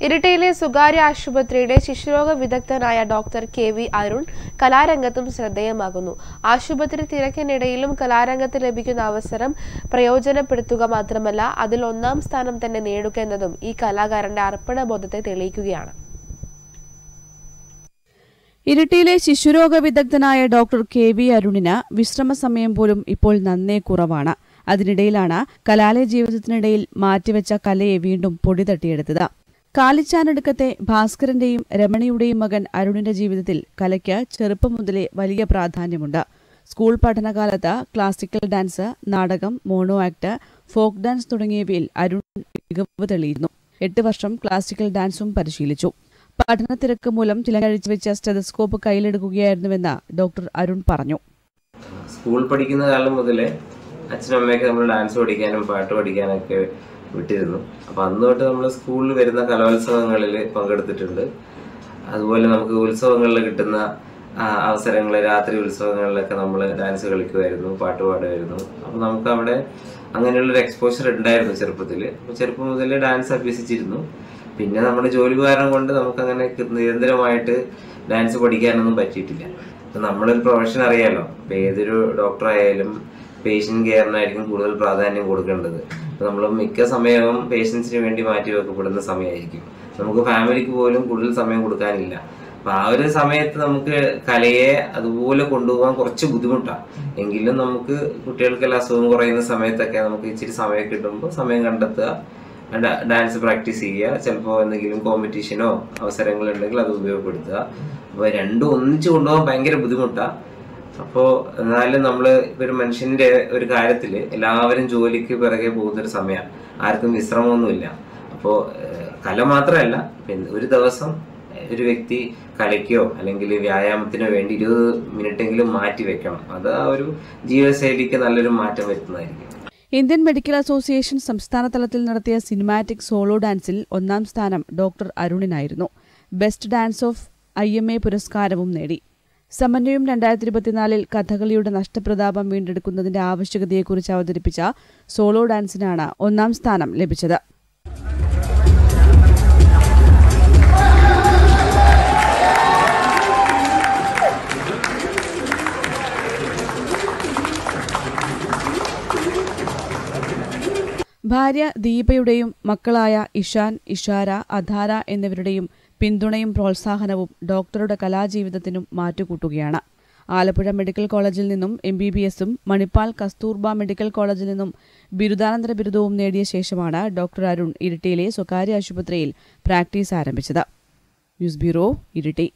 ഇരിട്ടിയിലെ സ്വകാര്യ ആശുപത്രിയുടെ ശിശുരോഗ വിദഗ്ധനായ ഡോക്ടർ കെ.വി. അരുൺ കലാരംഗത്തും ശ്രദ്ധേയമാകുന്നു. ആശുപത്രി തിരക്കിനിടയിലും കലാരംഗത്ത് ലഭിക്കുന്ന അവസരം പ്രയോജനപ്പെടുത്തുക മാത്രമല്ല, അതിൽ ഒന്നാം സ്ഥാനം തന്നെ നേടുക എന്നതും ഈ കലാകാരന്റെ അർപ്പണബോധത്തെ തെളിയിക്കുകയാണ്. ഇരിട്ടിയിലെ ശിശുരോഗ വിദഗ്ധനായ ഡോക്ടർ കെ.വി. അരുണിന് വിശ്രമസമയം പോലും ഇപ്പോൾ നന്നേ കുറവാണ്. അതിനിടയിലാണ് കലാലയ ജീവിതത്തിനിടയിൽ മാറ്റിവെച്ച കലയെ വീണ്ടും പൊടി തട്ടിയെടുത്തത്. കാലിച്ചാനടുക്കത്തെ ഭാസ്കരന്റെയും രമണിയുടെയും മകൻ അരുണിന്റെ ജീവിതത്തിൽ കലയ്ക്ക് ചെറുപ്പം മുതലേ വലിയ പ്രാധാന്യമുണ്ട്. സ്കൂൾ പഠനകാലത്ത് ക്ലാസിക്കൽ ഡാൻസ്, നാടകം, മോണോ ആക്ട്, ഫോക്ക് ഡാൻസ് തുടങ്ങിയവയിൽ അരുൺ മികവ് തെളിയിക്കുന്നു. 8 വർഷം ക്ലാസിക്കൽ ഡാൻസും പരിശീലിച്ചു. പഠനത്തിരക്ക് മൂലം ചിലകഴിച്ചു വെച്ച സ്റ്റെതസ്കോപ്പ് കയ്യിലെടുക്കുകയായിരുന്നുവെന്ന് ഡോക്ടർ അരുൺ പറഞ്ഞു. സ്കൂൾ പഠിക്കുന്ന കാലം മുതലേ അച്ഛനും അമ്മയൊക്കെ നമ്മൾ ഡാൻസ് പഠിക്കാനും പാട്ട് പഠിക്കാനൊക്കെ വിട്ടിരുന്നു. അപ്പം അന്ന് തൊട്ട് നമ്മൾ സ്കൂളിൽ വരുന്ന കലോത്സവങ്ങളിൽ പങ്കെടുത്തിട്ടുണ്ട്. അതുപോലെ നമുക്ക് ഉത്സവങ്ങളിൽ കിട്ടുന്ന അവസരങ്ങൾ, രാത്രി ഉത്സവങ്ങളിലൊക്കെ നമ്മൾ ഡാൻസ് കളിക്കുമായിരുന്നു, പാട്ട് പാടുമായിരുന്നു. അപ്പം നമുക്ക് അവിടെ അങ്ങനെയുള്ളൊരു എക്സ്പോഷർ ഉണ്ടായിരുന്നു ചെറുപ്പത്തിൽ. അപ്പോൾ ചെറുപ്പം മുതൽ ഡാൻസ് അഭ്യസിച്ചിരുന്നു. പിന്നെ നമ്മുടെ ജോലി കാരണം കൊണ്ട് നമുക്കങ്ങനെ നിരന്തരമായിട്ട് ഡാൻസ് പഠിക്കാനൊന്നും പറ്റിയിട്ടില്ല. അപ്പം നമ്മളൊരു പ്രൊഫഷൻ അറിയാലോ. അപ്പം ഏതൊരു ഡോക്ടറായാലും പേഷ്യൻ്റ് കെയറിനായിരിക്കും കൂടുതൽ പ്രാധാന്യം കൊടുക്കേണ്ടത്. അപ്പോൾ നമ്മൾ മിക്ക സമയവും പേഷ്യൻസിന് വേണ്ടി മാറ്റി വെക്കപ്പെടുന്ന സമയമായിരിക്കും. നമുക്ക് ഫാമിലിക്ക് പോലും കൂടുതൽ സമയം കൊടുക്കാനില്ല. അപ്പം ആ ഒരു സമയത്ത് നമുക്ക് കലയെ അതുപോലെ കൊണ്ടുപോകാൻ കുറച്ച് ബുദ്ധിമുട്ടാണ്. എങ്കിലും നമുക്ക് കുട്ടികൾക്കെല്ലാം അസുഖം കുറയുന്ന സമയത്തൊക്കെ നമുക്ക് ഇച്ചിരി സമയം കിട്ടുമ്പോൾ സമയം കണ്ടെത്തുക, ഡാൻസ് പ്രാക്ടീസ് ചെയ്യുക. ചിലപ്പോൾ എന്തെങ്കിലും കോമ്പറ്റീഷനോ അവസരങ്ങളുണ്ടെങ്കിൽ അത് ഉപയോഗപ്പെടുത്തുക. അപ്പോൾ രണ്ടും ഒന്നിച്ച് കൊണ്ടുപോകാൻ ഭയങ്കര ബുദ്ധിമുട്ടാണ്. അപ്പോൾ എന്നാലും നമ്മൾ ഒരു മനുഷ്യന്റെ ഒരു കാര്യത്തിൽ എല്ലാവരും ജോലിക്ക് പിറകെ പോകുന്നൊരു സമയമാണ്. ആർക്കും വിശ്രമമൊന്നുമില്ല. അപ്പോൾ കല മാത്രമല്ല, ഒരു ദിവസം ഒരു വ്യക്തി കലയ്ക്കോ അല്ലെങ്കിൽ വ്യായാമത്തിനോ വേണ്ടി 20 മിനിറ്റെങ്കിലും മാറ്റി വെക്കണം. അത് ആ ഒരു ജീവിതശൈലിക്ക് നല്ലൊരു മാറ്റം വരുത്തുന്നതായിരിക്കും. ഇന്ത്യൻ മെഡിക്കൽ അസോസിയേഷൻ സംസ്ഥാന തലത്തിൽ നടത്തിയ സിനിമാറ്റിക് സോളോ ഡാൻസിൽ 1ാം സ്ഥാനം ഡോക്ടർ അരുണിനായിരുന്നു. ബെസ്റ്റ് ഡാൻസ് ഓഫ് IMA പുരസ്കാരവും നേടി. സമന്വയം 2024 കഥകളിയുടെ നഷ്ടപ്രതാപം വീണ്ടെടുക്കുന്നതിന്റെ ആവശ്യകതയെക്കുറിച്ച് അവതരിപ്പിച്ച സോളോ ഡാൻസിനാണ് 1ാം സ്ഥാനം ലഭിച്ചത്. ഭാര്യ ദീപയുടെയും മക്കളായ ഇഷാൻ, ഇഷാര, അധാര എന്നിവരുടെയും പിന്തുണയും പ്രോത്സാഹനവും ഡോക്ടറുടെ കലാജീവിതത്തിനും മാറ്റുകൂട്ടുകയാണ്. ആലപ്പുഴ മെഡിക്കൽ കോളേജിൽ നിന്നും MBBSും മണിപ്പാൽ കസ്തൂർബ മെഡിക്കൽ കോളേജിൽ നിന്നും ബിരുദാനന്തര ബിരുദവും നേടിയ ശേഷമാണ് ഡോക്ടർ അരുൺ ഇരിട്ടിയിലെ സ്വകാര്യ ആശുപത്രിയിൽ പ്രാക്ടീസ് ആരംഭിച്ചത്. News bureau, Iritty.